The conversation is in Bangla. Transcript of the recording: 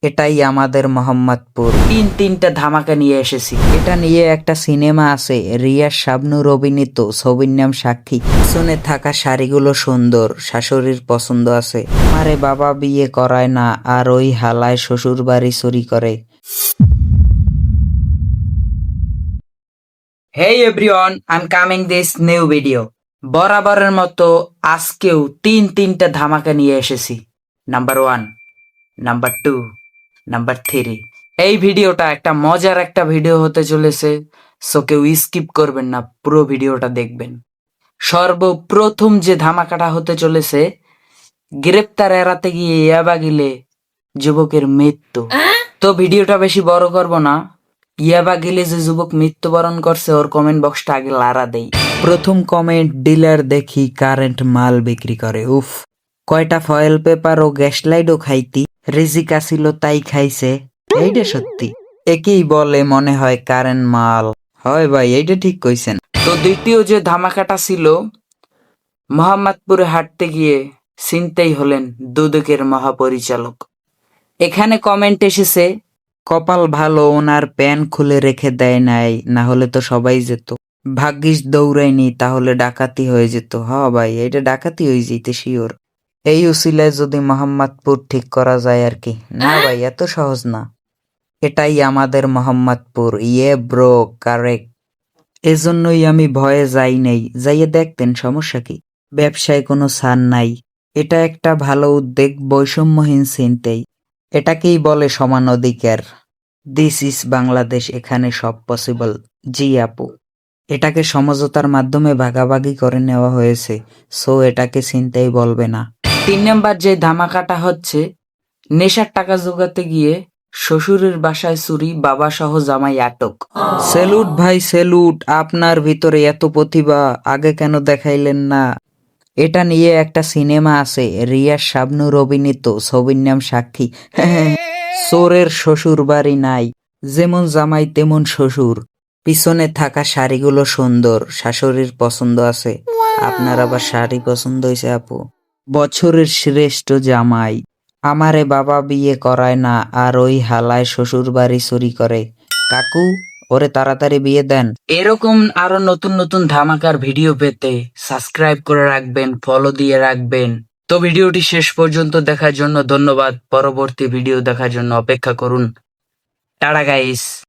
এটাই আমাদের মোহাম্মদপুর। তিনটা ধামাকা নিয়ে এসেছি। এটা নিয়ে একটা সিনেমা আছে, রিয়াজ শাবনূর অভিনীত, ছবির নাম সাক্ষী। পিছনে থাকা শাড়িগুলো সুন্দর, শাশুড়ির পছন্দ আছে। আমারে বাবা বিয়ে করায় না, আর ওই হালায় শ্বশুর বাড়ি চুরি করে। হেই everyone, I am coming this new video. বরাবরের মতো আজকেও তিনটা ধামাকা নিয়ে এসেছি। Number 1, number 2, number 3। এই ভিডিওটা একটা মজার একটা ভিডিও হতে চলেছে, সো কেউ স্কিপ করবেন না, পুরো ভিডিওটা দেখবেন। সর্বপ্রথম যে ধামাকাটা হতে চলেছে, গ্রেপ্তার এড়াতে গিয়ে ইয়াবা গিলে যুবকের মৃত্যু। তো ভিডিওটা বেশি বড় করব না। ইয়াবা গিলে যে যুবক মৃত্যুবরণ করছে ওর কমেন্ট বক্সটা আগে লারা দেই। প্রথম কমেন্ট, ডিলার দেখি কারেন্ট মাল বিক্রি করে। উফ, কয়টা ফয়েল পেপার ও গ্যাস লাইটও খাইতি, রিজিক আসিল তাই খাইছে। এইটা সত্যি, একেই বলে মনে হয় কারেন্ট মাল। হয় ভাই, এইটা ঠিক কইছেন। তো দ্বিতীয় যে ধামাকাটা ছিল, মোহাম্মদপুরে হাঁটতে গিয়ে ছিনতাই হলেন দুদকের মহাপরিচালক। এখানে কমেন্ট এসেছে, কপাল ভালো ওনার প্যান খুলে রেখে দেয় নাই, না হলে তো সবাই যেত। ভাগ্যিস দৌড়ায়নি, তাহলে ডাকাতি হয়ে যেত। হ ভাই, এটা ডাকাতি হয়ে যেতে শিওর। এই উসিলায় যদি মোহাম্মদপুর ঠিক করা যায় আর কি। না ভাই, এত সহজ না। এটাই আমাদের মোহাম্মদপুর। ইয়ে ব্রো, কারেক্ট। এজন্যই আমি ভয়ে যাই নাই। যাইয়ে দেখতেন, সমস্যা কি? ব্যবসায় কোনো ছাড় নাই। এটা একটা ভালো উদ্যোগ, বৈষম্যহীন ছিনতাই। এটাকেই বলে সমান অধিকার। দিস ইজ বাংলাদেশ, এখানে সব পসিবল। জি আপু, এটাকে সমঝোতার মাধ্যমে ভাগাভাগি করে নেওয়া হয়েছে, সো এটাকে ছিনতাই বলবে না। 3 নাম্বার যে ধামাকাটা হচ্ছে, নেশার টাকা জোগাতে গিয়ে শ্বশুরের বাসায় চুরি, বাবা সহ জামাই আটক। স্যালুট ভাই, স্যালুট। আপনার ভিতরে এত প্রতিভা, আগে কেন দেখাইলেন না? এটা নিয়ে একটা সিনেমা আছে, রিয়াজ শাবনূর অভিনীত, ছবির নাম সাক্ষী। চোরের শ্বশুর বাড়ি নাই, যেমন জামাই তেমন শ্বশুর। পিছনে থাকা শাড়িগুলো সুন্দর, শাশুড়ির পছন্দ আছে। আপনার আবার শাড়ি পছন্দ হয়েছে আপু? বছরের শ্রেষ্ঠ জামাই। আমারে বাবা বিয়ে করায় না, আর ওই হালায় শ্বশুর বাড়ি চুরি করে। কাকু, ওরে তাড়াতাড়ি বিয়ে দেন। এরকম আরো নতুন নতুন ধামাকার ভিডিও পেতে সাবস্ক্রাইব করে রাখবেন, ফলো দিয়ে রাখবেন। তো ভিডিওটি শেষ পর্যন্ত দেখার জন্য ধন্যবাদ। পরবর্তী ভিডিও দেখার জন্য অপেক্ষা করুন। Tata guys.